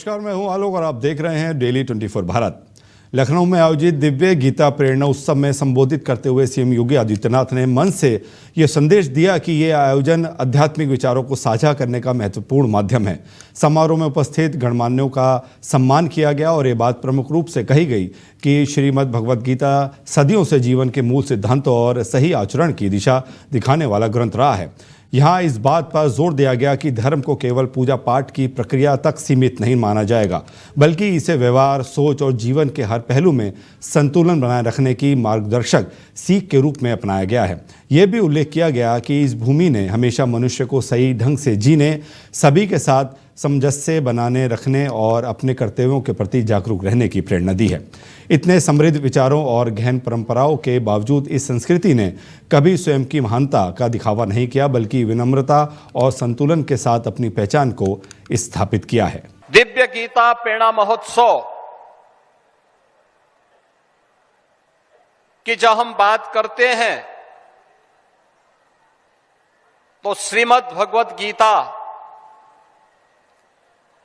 नमस्कार, मैं हूं आलोक और आप देख रहे हैं डेली 24 भारत। लखनऊ में आयोजित दिव्य गीता प्रेरणा उत्सव में संबोधित करते हुए सीएम योगी आदित्यनाथ ने मंच से ये संदेश दिया कि ये आयोजन आध्यात्मिक विचारों को साझा करने का महत्वपूर्ण माध्यम है। समारोह में उपस्थित गणमान्यों का सम्मान किया गया और ये बात प्रमुख रूप से कही गई कि श्रीमद् भगवद गीता सदियों से जीवन के मूल सिद्धांतों और सही आचरण की दिशा दिखाने वाला ग्रंथ रहा है। यहाँ इस बात पर जोर दिया गया कि धर्म को केवल पूजा पाठ की प्रक्रिया तक सीमित नहीं माना जाएगा, बल्कि इसे व्यवहार, सोच और जीवन के हर पहलू में संतुलन बनाए रखने की मार्गदर्शक सीख के रूप में अपनाया गया है। यह भी उल्लेख किया गया कि इस भूमि ने हमेशा मनुष्य को सही ढंग से जीने, सभी के साथ सामंजस्य बनाने रखने और अपने कर्तव्यों के प्रति जागरूक रहने की प्रेरणा दी है। इतने समृद्ध विचारों और गहन परंपराओं के बावजूद इस संस्कृति ने कभी स्वयं की महानता का दिखावा नहीं किया, बल्कि विनम्रता और संतुलन के साथ अपनी पहचान को स्थापित किया है। दिव्य गीता प्रेरणा महोत्सव की जब हम बात करते हैं तो श्रीमद् भगवद गीता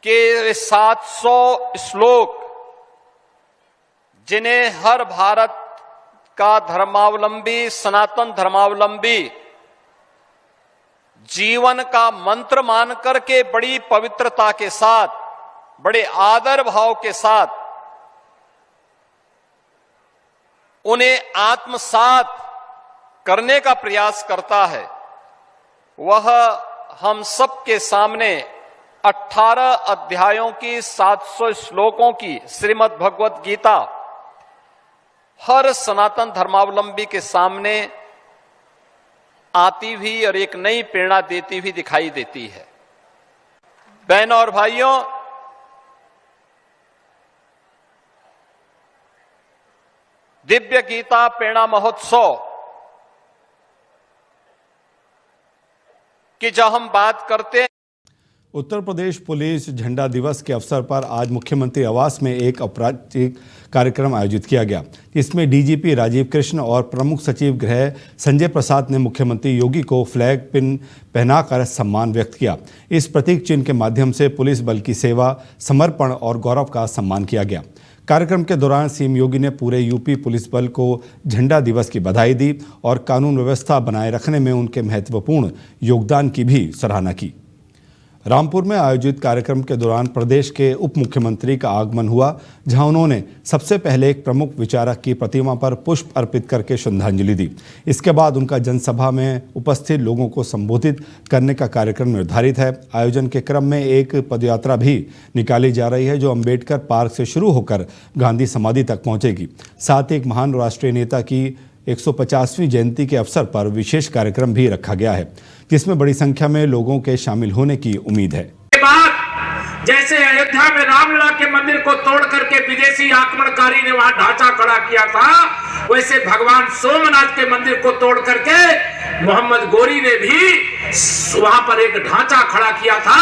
के 700 श्लोक, जिन्हें हर भारत का धर्मावलंबी, सनातन धर्मावलंबी जीवन का मंत्र मान करके बड़ी पवित्रता के साथ, बड़े आदर भाव के साथ उन्हें आत्मसात करने का प्रयास करता है, वह हम सबके सामने 18 अध्यायों की 700 श्लोकों की श्रीमद् भगवद गीता हर सनातन धर्मावलंबी के सामने आती हुई और एक नई प्रेरणा देती हुई दिखाई देती है। बहनों और भाइयों, दिव्य गीता प्रेरणा महोत्सव की जब हम बात करते हैं, उत्तर प्रदेश पुलिस झंडा दिवस के अवसर पर आज मुख्यमंत्री आवास में एक औपचारिक कार्यक्रम आयोजित किया गया। इसमें डीजीपी राजीव कृष्ण और प्रमुख सचिव गृह संजय प्रसाद ने मुख्यमंत्री योगी को फ्लैग पिन पहनाकर सम्मान व्यक्त किया। इस प्रतीक चिन्ह के माध्यम से पुलिस बल की सेवा, समर्पण और गौरव का सम्मान किया गया। कार्यक्रम के दौरान सीएम योगी ने पूरे यूपी पुलिस बल को झंडा दिवस की बधाई दी और कानून व्यवस्था बनाए रखने में उनके महत्वपूर्ण योगदान की भी सराहना की। रामपुर में आयोजित कार्यक्रम के दौरान प्रदेश के उप मुख्यमंत्री का आगमन हुआ, जहां उन्होंने सबसे पहले एक प्रमुख विचारक की प्रतिमा पर पुष्प अर्पित करके श्रद्धांजलि दी। इसके बाद उनका जनसभा में उपस्थित लोगों को संबोधित करने का कार्यक्रम निर्धारित है। आयोजन के क्रम में एक पदयात्रा भी निकाली जा रही है, जो अंबेडकर पार्क से शुरू होकर गांधी समाधि तक पहुंचेगी। साथ ही एक महान राष्ट्रीय नेता की 150वीं जयंती के अवसर पर विशेष कार्यक्रम भी रखा गया है, जिसमें बड़ी संख्या में लोगों के शामिल होने की उम्मीद है। जैसे अयोध्या में रामलला के मंदिर को तोड़ करके विदेशी आक्रमणकारी ने वहां ढांचा खड़ा किया था, वैसे भगवान सोमनाथ के मंदिर को तोड़ करके मोहम्मद गोरी ने भी वहां पर एक ढांचा खड़ा किया था।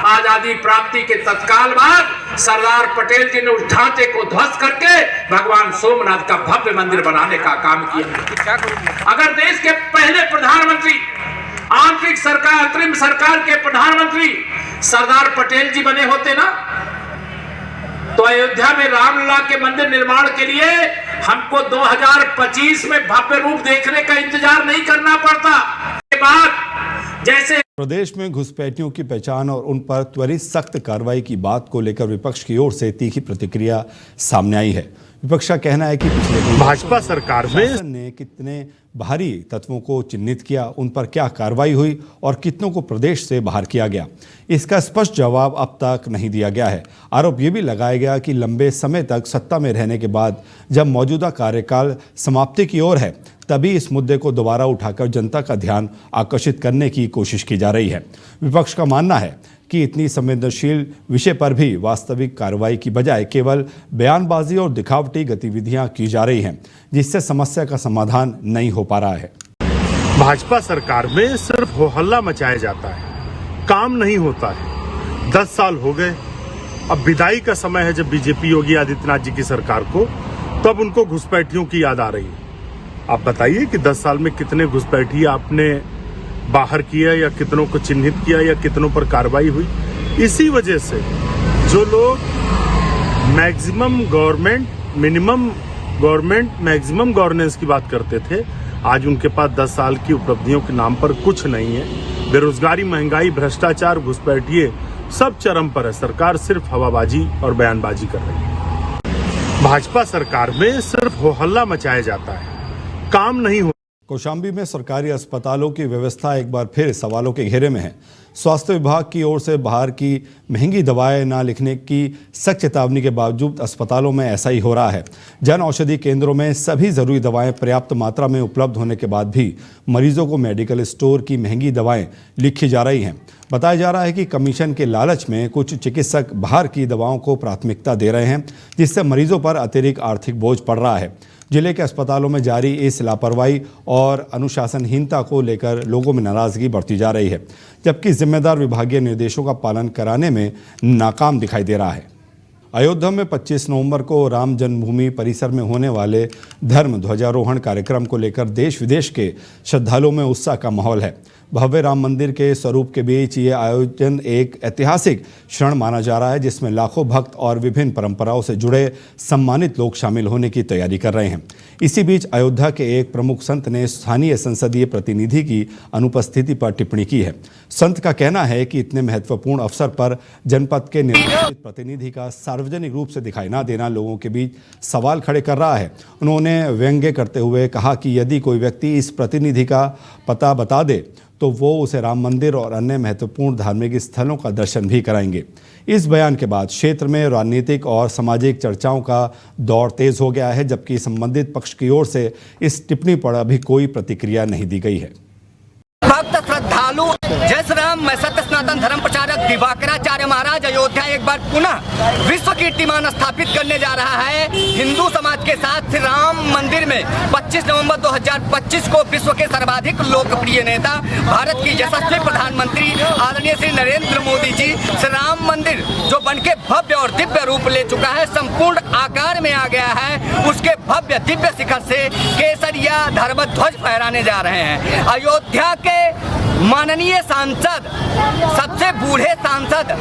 आजादी प्राप्ति के तत्काल बाद सरदार पटेल जी ने उस ढांचे को ध्वस्त करके भगवान सोमनाथ का भव्य मंदिर बनाने का काम किया। अगर देश के पहले प्रधानमंत्री, आंतरिक सरकार, अंतरिम सरकार के प्रधानमंत्री सरदार पटेल जी बने होते ना, तो अयोध्या में रामलला के मंदिर निर्माण के लिए हमको 2025 में भव्य रूप देखने का इंतजार नहीं करना पड़ता। जैसे प्रदेश में घुसपैठियों की पहचान और उन पर त्वरित सख्त कार्रवाई की बात को लेकर विपक्ष की ओर से तीखी प्रतिक्रिया सामने आई है। विपक्ष का कहना है कि पिछले भाजपा सरकार ने कितने बाहरी तत्वों को चिन्हित किया, उन पर क्या कार्रवाई हुई और कितनों को प्रदेश से बाहर किया गया, इसका स्पष्ट जवाब अब तक नहीं दिया गया है। आरोप ये भी लगाया गया कि लंबे समय तक सत्ता में रहने के बाद जब मौजूदा कार्यकाल समाप्ति की ओर है, तभी इस मुद्दे को दोबारा उठाकर जनता का ध्यान आकर्षित करने की कोशिश की जा रही है। विपक्ष का मानना है कि इतनी संवेदनशील विषय पर भी वास्तविक कार्रवाई की बजाय केवल बयानबाजी और दिखावटी गतिविधियां की जा रही हैं, जिससे समस्या का समाधान नहीं हो पा रहा है। भाजपा सरकार में सिर्फ हो हल्ला मचाया जाता है, काम नहीं होता है। 10 साल हो गए, अब विदाई का समय है जब बीजेपी योगी आदित्यनाथ जी की सरकार को, तब उनको घुसपैठियों की याद आ रही है। आप बताइए कि 10 साल में कितने घुसपैठी आपने बाहर किया या कितनों को चिन्हित किया या कितनों पर कार्रवाई हुई। इसी वजह से जो लोग maximum government, minimum government, maximum governance की बात करते थे, आज उनके पास 10 साल की उपलब्धियों के नाम पर कुछ नहीं है। बेरोजगारी, महंगाई, भ्रष्टाचार, घुसपैठिए सब चरम पर है। सरकार सिर्फ हवाबाजी और बयानबाजी कर रही है। भाजपा सरकार में सिर्फ हो हल्ला मचाया जाता है, काम नहीं हो। कौशाम्बी में सरकारी अस्पतालों की व्यवस्था एक बार फिर सवालों के घेरे में है। स्वास्थ्य विभाग की ओर से बाहर की महंगी दवाएं ना लिखने की सख्त चेतावनी के बावजूद अस्पतालों में ऐसा ही हो रहा है। जन औषधि केंद्रों में सभी जरूरी दवाएं पर्याप्त मात्रा में उपलब्ध होने के बाद भी मरीजों को मेडिकल स्टोर की महंगी दवाएं लिखी जा रही हैं। बताया जा रहा है कि कमीशन के लालच में कुछ चिकित्सक बाहर की दवाओं को प्राथमिकता दे रहे हैं, जिससे मरीजों पर अतिरिक्त आर्थिक बोझ पड़ रहा है। जिले के अस्पतालों में जारी इस लापरवाही और अनुशासनहीनता को लेकर लोगों में नाराजगी बढ़ती जा रही है, जबकि जिम्मेदार विभागीय निर्देशों का पालन कराने में नाकाम दिखाई दे रहा है। अयोध्या में 25 नवंबर को राम जन्मभूमि परिसर में होने वाले धर्म ध्वजारोहण कार्यक्रम को लेकर देश विदेश के श्रद्धालुओं में उत्साह का माहौल है। भव्य राम मंदिर के स्वरूप के बीच ये आयोजन एक ऐतिहासिक क्षण माना जा रहा है, जिसमें लाखों भक्त और विभिन्न परंपराओं से जुड़े सम्मानित लोग शामिल होने की तैयारी कर रहे हैं। इसी बीच अयोध्या के एक प्रमुख संत ने स्थानीय संसदीय प्रतिनिधि की अनुपस्थिति पर टिप्पणी की है। संत का कहना है कि इतने महत्वपूर्ण अवसर पर जनपद के निर्वाचित प्रतिनिधि का सार्वजनिक रूप से दिखाई न देना लोगों के बीच सवाल खड़े कर रहा है। उन्होंने व्यंग्य करते हुए कहा कि यदि कोई व्यक्ति इस प्रतिनिधि का पता बता दे तो वो उसे राम मंदिर और अन्य महत्वपूर्ण धार्मिक स्थलों का दर्शन भी कराएंगे। इस बयान के बाद क्षेत्र में राजनीतिक और सामाजिक चर्चाओं का दौर तेज हो गया है, जबकि संबंधित पक्ष की ओर से इस टिप्पणी पर अभी कोई प्रतिक्रिया नहीं दी गई है। भक्त श्रद्धालु जय श्री राम। मैं सत्य सनातन धर्म प्रचारक दिवाकराचार्य महाराज अयोध्या एक बार पुनः विश्व कीर्तिमान स्थापित करने जा रहा है। हिंदू समाज के साथ श्री राम मंदिर में 25 नवंबर 2025 को विश्व के सर्वाधिक लोकप्रिय नेता, भारत की यशस्वी प्रधानमंत्री आदरणीय श्री नरेंद्र मोदी जी श्री राम मंदिर जो बनके भव्य और दिव्य रूप ले चुका है, संपूर्ण आकार में आ गया है, उसके भव्य दिव्य शिखर से केसरिया धर्म ध्वज फहराने जा रहे हैं। अयोध्या के माननीय सांसद, सबसे बूढ़े सांसद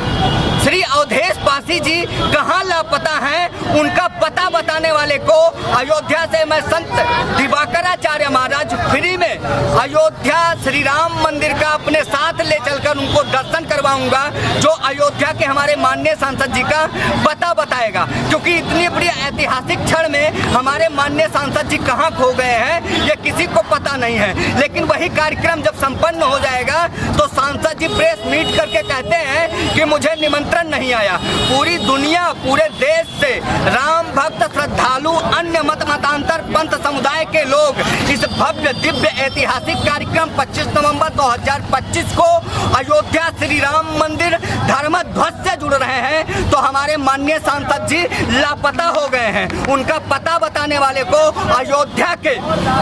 श्री अवधेश पासी जी कहाँ लापता हैं, उनका पता बताने वाले को अयोध्या से मैं संत दिवाकराचार्य महाराज फ्री में अयोध्या श्री राम मंदिर का अपने साथ ले चलकर उनको दर्शन करवाऊंगा, जो अयोध्या के हमारे माननीय सांसद जी का पता बताएगा। क्योंकि इतनी बड़ी ऐतिहासिक क्षण में हमारे माननीय सांसद जी कहाँ खो गए हैं ये किसी को पता नहीं है। लेकिन वही कार्यक्रम जब संपन्न हो जाएगा तो सांसद जी प्रेस मीट करके कहते हैं कि मुझे निमंत्रण नहीं आया। पूरी दुनिया, पूरे देश से राम भक्त, श्रद्धालु, अन्य मतांतर, पंथ समुदाय के लोग इस भव्य दिव्य ऐतिहासिक कार्यक्रम 25 नवंबर 2025 को अयोध्या श्री राम मंदिर धर्म ध्वज से जुड़ रहे हैं। तो हमारे माननीय सांसद जी लापता हो गए हैं। उनका पता बताने वाले को अयोध्या के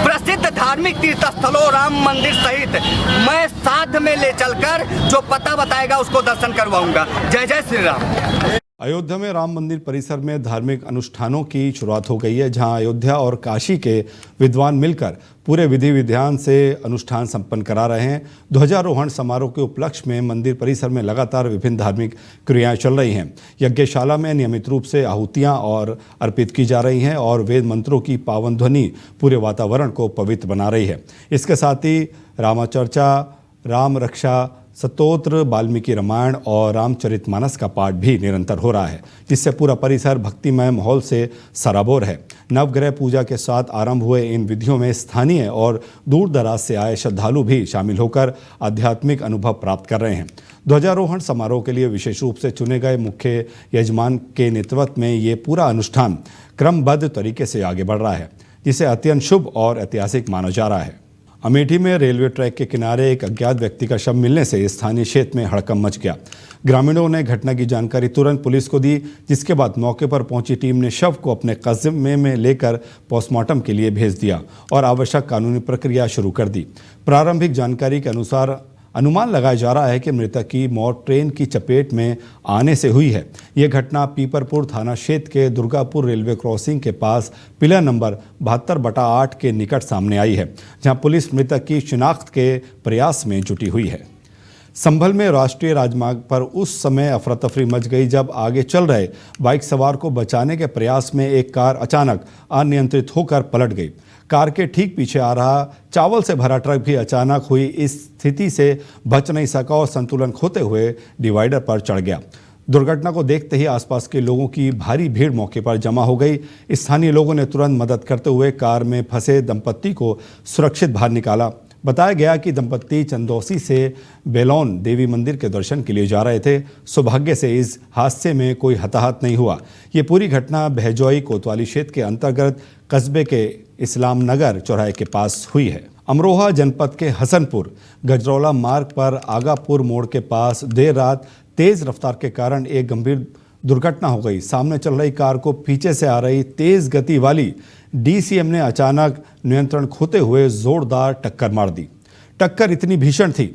प्रसिद्ध धार्मिक तीर्थ स्थलों, राम मंदिर सहित मैं साथ में ले चलकर जो पता बताएगा उसको दर्शन करवाऊंगा। जय जय श्री राम। अयोध्या में राम मंदिर परिसर में धार्मिक अनुष्ठानों की शुरुआत हो गई है, जहां अयोध्या और काशी के विद्वान मिलकर पूरे विधि विधान से अनुष्ठान संपन्न करा रहे हैं। ध्वजारोहण समारोह के उपलक्ष्य में मंदिर परिसर में लगातार विभिन्न धार्मिक क्रियाएं चल रही हैं। यज्ञशाला में नियमित रूप से आहुतियां और अर्पित की जा रही हैं और वेद मंत्रों की पावन ध्वनि पूरे वातावरण को पवित्र बना रही है। इसके साथ ही रामचर्चा, राम रक्षा स्तोत्र, वाल्मीकि रामायण और रामचरितमानस का पाठ भी निरंतर हो रहा है, जिससे पूरा परिसर भक्तिमय माहौल से सराबोर है। नवग्रह पूजा के साथ आरंभ हुए इन विधियों में स्थानीय और दूर दराज से आए श्रद्धालु भी शामिल होकर आध्यात्मिक अनुभव प्राप्त कर रहे हैं। ध्वजारोहण समारोह के लिए विशेष रूप से चुने गए मुख्य यजमान के नेतृत्व में ये पूरा अनुष्ठान क्रमबद्ध तरीके से आगे बढ़ रहा है, जिसे अत्यंत शुभ और ऐतिहासिक माना जा रहा है। अमेठी में रेलवे ट्रैक के किनारे एक अज्ञात व्यक्ति का शव मिलने से स्थानीय क्षेत्र में हड़कंप मच गया। ग्रामीणों ने घटना की जानकारी तुरंत पुलिस को दी, जिसके बाद मौके पर पहुंची टीम ने शव को अपने कस्बे में लेकर पोस्टमार्टम के लिए भेज दिया और आवश्यक कानूनी प्रक्रिया शुरू कर दी। प्रारंभिक जानकारी के अनुसार अनुमान लगाया जा रहा है कि मृतक की मौत ट्रेन की चपेट में आने से हुई है। यह घटना पीपरपुर थाना क्षेत्र के दुर्गापुर रेलवे क्रॉसिंग के पास पिलर नंबर 72/8 के निकट सामने आई है, जहां पुलिस मृतक की शिनाख्त के प्रयास में जुटी हुई है। संभल में राष्ट्रीय राजमार्ग पर उस समय अफरा तफरी मच गई जब आगे चल रहे बाइक सवार को बचाने के प्रयास में एक कार अचानक अनियंत्रित होकर पलट गई। कार के ठीक पीछे आ रहा चावल से भरा ट्रक भी अचानक हुई इस स्थिति से बच नहीं सका और संतुलन खोते हुए डिवाइडर पर चढ़ गया। दुर्घटना को देखते ही आसपास के लोगों की भारी भीड़ मौके पर जमा हो गई। स्थानीय लोगों ने तुरंत मदद करते हुए कार में फंसे दंपत्ति को सुरक्षित बाहर निकाला। बताया गया कि दंपत्ति चंदौसी से बेलौन देवी मंदिर के दर्शन के लिए जा रहे थे। सौभाग्य से इस हादसे में कोई हताहत नहीं हुआ। ये पूरी घटना बहजोई कोतवाली क्षेत्र के अंतर्गत कस्बे के इस्लाम नगर चौराहे के पास हुई है। अमरोहा जनपद के हसनपुर गजरौला मार्ग पर आगापुर मोड़ के पास देर रात तेज रफ्तार के कारण एक गंभीर दुर्घटना हो गई। सामने चल रही कार को पीछे से आ रही तेज गति वाली डीसीएम ने अचानक नियंत्रण खोते हुए जोरदार टक्कर मार दी। टक्कर इतनी भीषण थी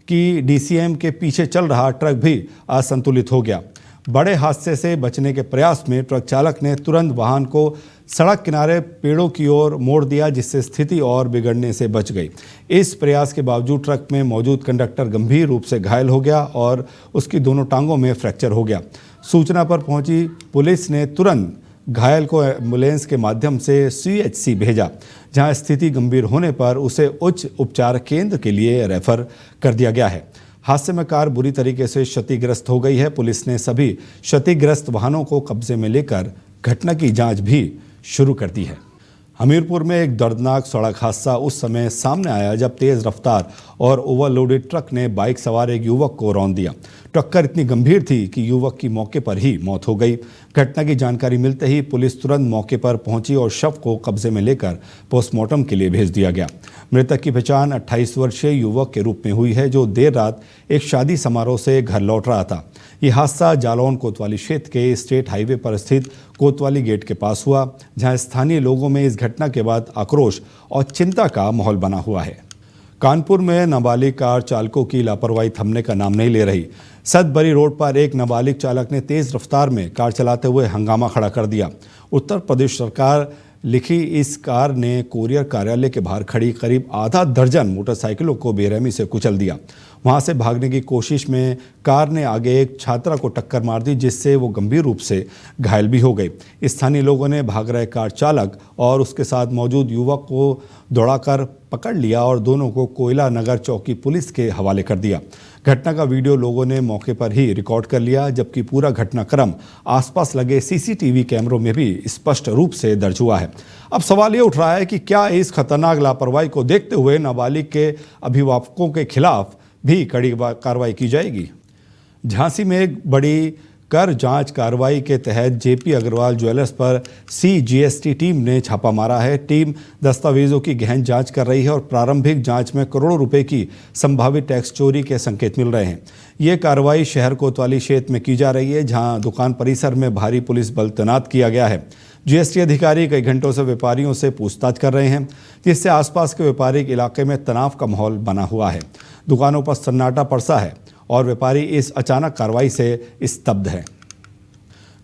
कि डीसीएम के पीछे चल रहा ट्रक भी असंतुलित हो गया। बड़े हादसे से बचने के प्रयास में ट्रक चालक ने तुरंत वाहन को सड़क किनारे पेड़ों की ओर मोड़ दिया, जिससे स्थिति और बिगड़ने से बच गई। इस प्रयास के बावजूद ट्रक में मौजूद कंडक्टर गंभीर रूप से घायल हो गया और उसकी दोनों टांगों में फ्रैक्चर हो गया। सूचना पर पहुंची पुलिस ने तुरंत घायल को एम्बुलेंस के माध्यम से सीएचसी भेजा, जहां स्थिति गंभीर होने पर उसे उच्च उपचार केंद्र के लिए रेफर कर दिया गया है। हादसे में कार बुरी तरीके से क्षतिग्रस्त हो गई है। पुलिस ने सभी क्षतिग्रस्त वाहनों को कब्जे में लेकर घटना की जांच भी शुरू कर दी है। हमीरपुर में एक दर्दनाक सड़क हादसा उस समय सामने आया जब तेज रफ्तार और ओवरलोडेड ट्रक ने बाइक सवार एक युवक को रौंद दिया। टक्कर इतनी गंभीर थी कि युवक की मौके पर ही मौत हो गई। घटना की जानकारी मिलते ही पुलिस तुरंत मौके पर पहुंची और शव को कब्जे में लेकर पोस्टमार्टम के लिए भेज दिया गया। मृतक की पहचान 28 वर्षीय युवक के रूप में हुई है, जो देर रात एक शादी समारोह से घर लौट रहा था। ये हादसा जालौन कोतवाली क्षेत्र के स्टेट हाईवे पर स्थित कोतवाली गेट के पास हुआ, जहां स्थानीय लोगों में इस घटना के बाद आक्रोश और चिंता का माहौल बना हुआ है। कानपुर में नाबालिग कार चालकों की लापरवाही थमने का नाम नहीं ले रही। सतबरी रोड पर एक नाबालिग चालक ने तेज रफ्तार में कार चलाते हुए हंगामा खड़ा कर दिया। उत्तर प्रदेश सरकार लिखी इस कार ने कोरियर कार्यालय के बाहर खड़ी करीब आधा दर्जन मोटरसाइकिलों को बेरहमी से कुचल दिया। वहां से भागने की कोशिश में कार ने आगे एक छात्रा को टक्कर मार दी, जिससे वो गंभीर रूप से घायल भी हो गई। स्थानीय लोगों ने भाग रहे कार चालक और उसके साथ मौजूद युवक को दौड़ाकर पकड़ लिया और दोनों को कोयला नगर चौकी पुलिस के हवाले कर दिया। घटना का वीडियो लोगों ने मौके पर ही रिकॉर्ड कर लिया, जबकि पूरा घटनाक्रम आसपास लगे सीसीटीवी कैमरों में भी स्पष्ट रूप से दर्ज हुआ है। अब सवाल ये उठ रहा है कि क्या इस खतरनाक लापरवाही को देखते हुए नाबालिग के अभिभावकों के खिलाफ भी कड़ी कार्रवाई की जाएगी। झांसी में एक बड़ी कर जांच कार्रवाई के तहत जेपी अग्रवाल ज्वेलर्स पर सीजीएसटी टीम ने छापा मारा है। टीम दस्तावेजों की गहन जांच कर रही है और प्रारंभिक जांच में करोड़ों रुपए की संभावित टैक्स चोरी के संकेत मिल रहे हैं। ये कार्रवाई शहर कोतवाली क्षेत्र में की जा रही है, जहां दुकान परिसर में भारी पुलिस बल तैनात किया गया है। जीएसटी अधिकारी कई घंटों से व्यापारियों से पूछताछ कर रहे हैं, जिससे आसपास के व्यापारिक इलाके में तनाव का माहौल बना हुआ है। दुकानों पर सन्नाटा पड़सा है और व्यापारी इस अचानक कार्रवाई से स्तब्ध है।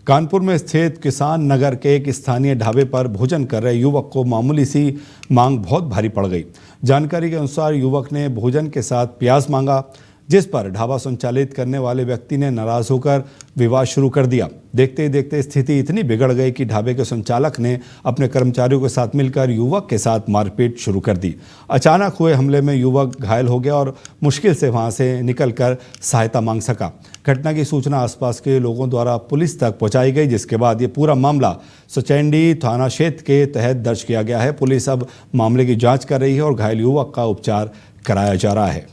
कानपुर में स्थित किसान नगर के एक स्थानीय ढाबे पर भोजन कर रहे युवक को मामूली सी मांग बहुत भारी पड़ गई। जानकारी के अनुसार युवक ने भोजन के साथ प्याज मांगा, जिस पर ढाबा संचालित करने वाले व्यक्ति ने नाराज होकर विवाद शुरू कर दिया। देखते ही देखते स्थिति इतनी बिगड़ गई कि ढाबे के संचालक ने अपने कर्मचारियों के साथ मिलकर युवक के साथ मारपीट शुरू कर दी। अचानक हुए हमले में युवक घायल हो गया और मुश्किल से वहां से निकलकर सहायता मांग सका। घटना की सूचना आसपास के लोगों द्वारा पुलिस तक पहुंचाई गई, जिसके बाद ये पूरा मामला सुचैंडी थाना क्षेत्र के तहत दर्ज किया गया है। पुलिस अब मामले की जाँच कर रही है और घायल युवक का उपचार कराया जा रहा है।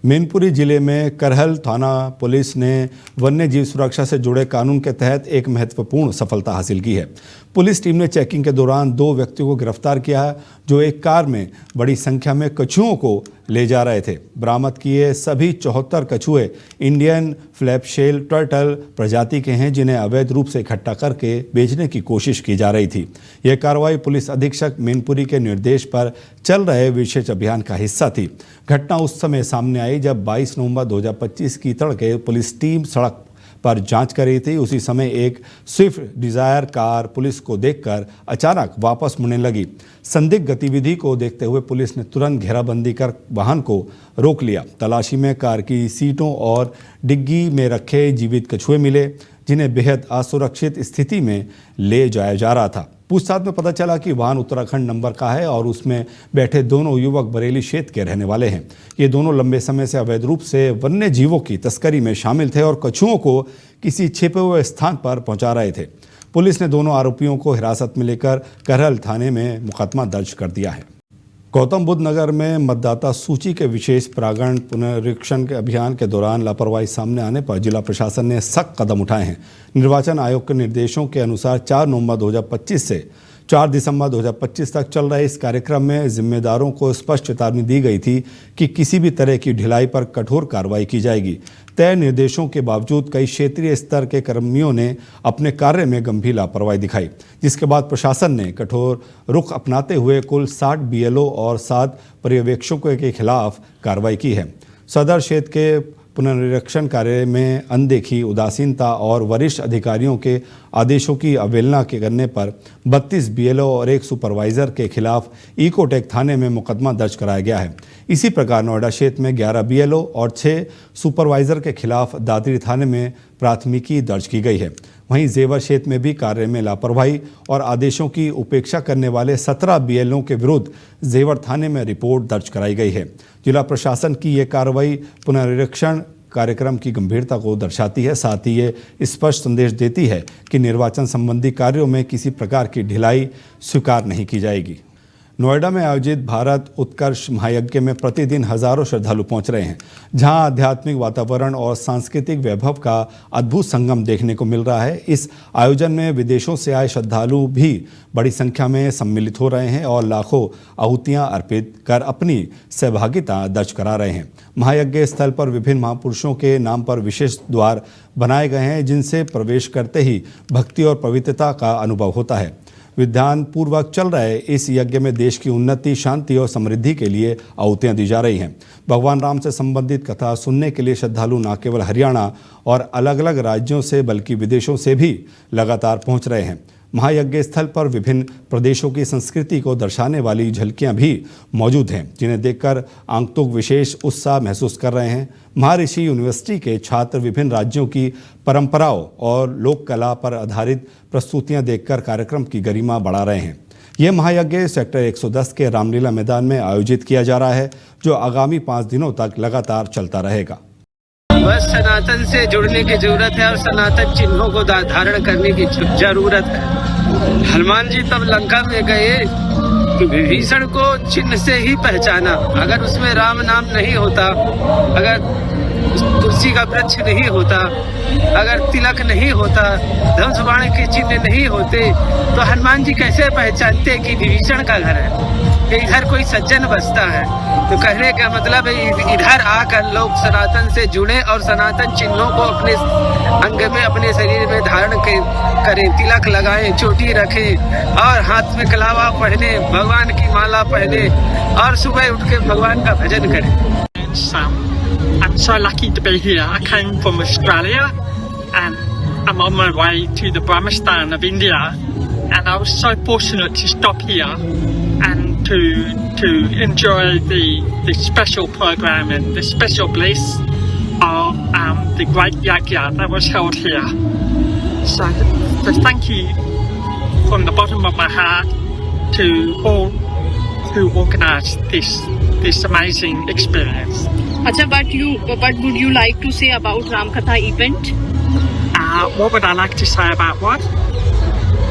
मैनपुरी जिले में करहल थाना पुलिस ने वन्य जीव सुरक्षा से जुड़े कानून के तहत एक महत्वपूर्ण सफलता हासिल की है। पुलिस टीम ने चेकिंग के दौरान 2 व्यक्तियों को गिरफ्तार किया है, जो एक कार में बड़ी संख्या में कछुओं को ले जा रहे थे। बरामद किए सभी 74 कछुए इंडियन फ्लैपशेल टर्टल प्रजाति के हैं, जिन्हें अवैध रूप से इकट्ठा करके बेचने की कोशिश की जा रही थी। यह कार्रवाई पुलिस अधीक्षक मैनपुरी के निर्देश पर चल रहे विशेष अभियान का हिस्सा थी। घटना उस समय सामने आई जब 22 नवंबर 2025 की तड़के पुलिस टीम सड़क पर जांच कर रही थी। उसी समय एक स्विफ्ट डिजायर कार पुलिस को देखकर अचानक वापस मुड़ने लगी। संदिग्ध गतिविधि को देखते हुए पुलिस ने तुरंत घेराबंदी कर वाहन को रोक लिया। तलाशी में कार की सीटों और डिग्गी में रखे जीवित कछुए मिले, जिन्हें बेहद असुरक्षित स्थिति में ले जाया जा रहा था। पूछताछ में पता चला कि वाहन उत्तराखंड नंबर का है और उसमें बैठे दोनों युवक बरेली क्षेत्र के रहने वाले हैं। ये दोनों लंबे समय से अवैध रूप से वन्य जीवों की तस्करी में शामिल थे और कछुओं को किसी छिपे हुए स्थान पर पहुंचा रहे थे। पुलिस ने दोनों आरोपियों को हिरासत में लेकर करहल थाने में मुकदमा दर्ज कर दिया है। गौतम बुद्ध नगर में मतदाता सूची के विशेष प्रांगण पुनरीक्षण के अभियान के दौरान लापरवाही सामने आने पर जिला प्रशासन ने सख्त कदम उठाए हैं। निर्वाचन आयोग के निर्देशों के अनुसार 4 नवंबर 2025 से 4 दिसंबर 2025 तक चल रहे इस कार्यक्रम में जिम्मेदारों को स्पष्ट चेतावनी दी गई थी कि किसी भी तरह की ढिलाई पर कठोर कार्रवाई की जाएगी। तय निर्देशों के बावजूद कई क्षेत्रीय स्तर के कर्मियों ने अपने कार्य में गंभीर लापरवाही दिखाई, जिसके बाद प्रशासन ने कठोर रुख अपनाते हुए कुल 60 बीएलओ और 7 पर्यवेक्षकों के खिलाफ कार्रवाई की है। सदर क्षेत्र के पुनरीक्षण कार्य में अनदेखी, उदासीनता और वरिष्ठ अधिकारियों के आदेशों की अवहेलना के करने पर 32 बीएलओ और 1 सुपरवाइजर के खिलाफ इकोटेक थाने में मुकदमा दर्ज कराया गया है। इसी प्रकार नोएडा क्षेत्र में 11 बीएलओ और 6 सुपरवाइजर के खिलाफ दादरी थाने में प्राथमिकी दर्ज की गई है। वहीं जेवर क्षेत्र में भी कार्य में लापरवाही और आदेशों की उपेक्षा करने वाले 17 बीएलओ के विरुद्ध जेवर थाने में रिपोर्ट दर्ज कराई गई है। जिला प्रशासन की ये कार्रवाई पुनरीक्षण कार्यक्रम की गंभीरता को दर्शाती है, साथ ही ये स्पष्ट संदेश देती है कि निर्वाचन संबंधी कार्यों में किसी प्रकार की ढिलाई स्वीकार नहीं की जाएगी। नोएडा में आयोजित भारत उत्कर्ष महायज्ञ में प्रतिदिन हजारों श्रद्धालु पहुंच रहे हैं, जहां आध्यात्मिक वातावरण और सांस्कृतिक वैभव का अद्भुत संगम देखने को मिल रहा है। इस आयोजन में विदेशों से आए श्रद्धालु भी बड़ी संख्या में सम्मिलित हो रहे हैं और लाखों आहुतियां अर्पित कर अपनी सहभागिता दर्ज करा रहे हैं। महायज्ञ स्थल पर विभिन्न महापुरुषों के नाम पर विशेष द्वार बनाए गए हैं, जिनसे प्रवेश करते ही भक्ति और पवित्रता का अनुभव होता है। विधान पूर्वक चल रहे इस यज्ञ में देश की उन्नति, शांति और समृद्धि के लिए आहुतियां दी जा रही हैं। भगवान राम से संबंधित कथा सुनने के लिए श्रद्धालु न केवल हरियाणा और अलग अलग राज्यों से बल्कि विदेशों से भी लगातार पहुंच रहे हैं। महायज्ञ स्थल पर विभिन्न प्रदेशों की संस्कृति को दर्शाने वाली झलकियां भी मौजूद हैं, जिन्हें देखकर आगंतुक विशेष उत्साह महसूस कर रहे हैं। महर्षि यूनिवर्सिटी के छात्र विभिन्न राज्यों की परंपराओं और लोक कला पर आधारित प्रस्तुतियां देखकर कार्यक्रम की गरिमा बढ़ा रहे हैं। यह महायज्ञ सेक्टर 110 के रामलीला मैदान में आयोजित किया जा रहा है, जो आगामी 5 दिनों तक लगातार चलता रहेगा। बस सनातन से जुड़ने की जरूरत है और सनातन चिन्हों को धारण करने की जरूरत है। हनुमान जी तब लंका में गए तो विभीषण को चिन्ह से ही पहचाना। अगर उसमें राम नाम नहीं होता, अगर तुलसी का वृक्ष नहीं होता, अगर तिलक नहीं होता, धनुष बाण के चिन्ह नहीं होते, तो हनुमान जी कैसे पहचानते कि विभीषण का घर है, कि इधर कोई सज्जन बसता है। तो कहने का मतलब है इधर आकर लोग सनातन से जुड़े और सनातन चिन्हों को अपने अंग में, अपने शरीर में धारण करें, तिलक लगाएं, चोटी रखें और हाथ में कलावा पहने, भगवान की माला पहने और सुबह उठ के भगवान का भजन करें। I'm so lucky to be here. I came from Australia and I'm on my way to the Brahmistan of India, and I was so fortunate to stop here and to enjoy the special program and the special bliss of the great yajna that was held here. So thank you from the bottom of my heart to all who organised this amazing experience. Acha, what would you like to say about Ramkatha event? What would I like to say about what?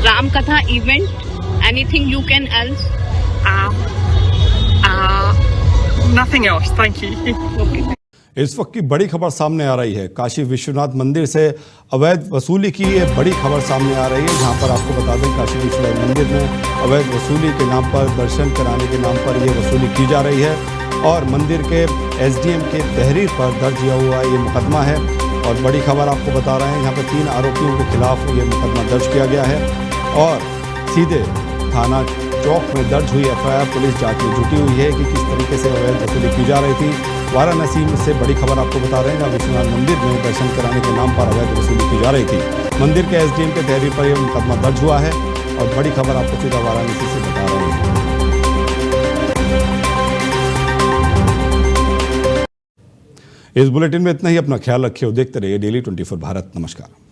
Ramkatha event. Anything you can else? Nothing else. Thank you. Okay. इस वक्त की बड़ी खबर सामने आ रही है। काशी विश्वनाथ मंदिर से अवैध वसूली की ये बड़ी खबर सामने आ रही है, जहां पर आपको बता दें काशी विश्वनाथ मंदिर में अवैध वसूली के नाम पर, दर्शन कराने के नाम पर ये वसूली की जा रही है और मंदिर के एसडीएम के तहरीर पर दर्ज हुआ ये मुकदमा है। और बड़ी खबर आपको बता रहे हैं, यहाँ पर 3 आरोपियों के खिलाफ ये मुकदमा दर्ज किया गया है और सीधे थाना चौक में दर्ज हुई एफआईआर पुलिस जांच में जुटी हुई है कि किस तरीके से अवैध वसूली की जा रही थी। वाराणसी से बड़ी खबर आपको बता रहे हैं, विश्वनाथ मंदिर में दर्शन कराने के नाम पर अवैध वसूली की जा रही थी। मंदिर के एसडीएम के तहरीर पर यह मुकदमा दर्ज हुआ है और बड़ी खबर आपको सीधा वाराणसी से बता रहे हैं। इस बुलेटिन में इतना ही। अपना ख्याल रखिए और देखते रहिए डेली 24 भारत। नमस्कार।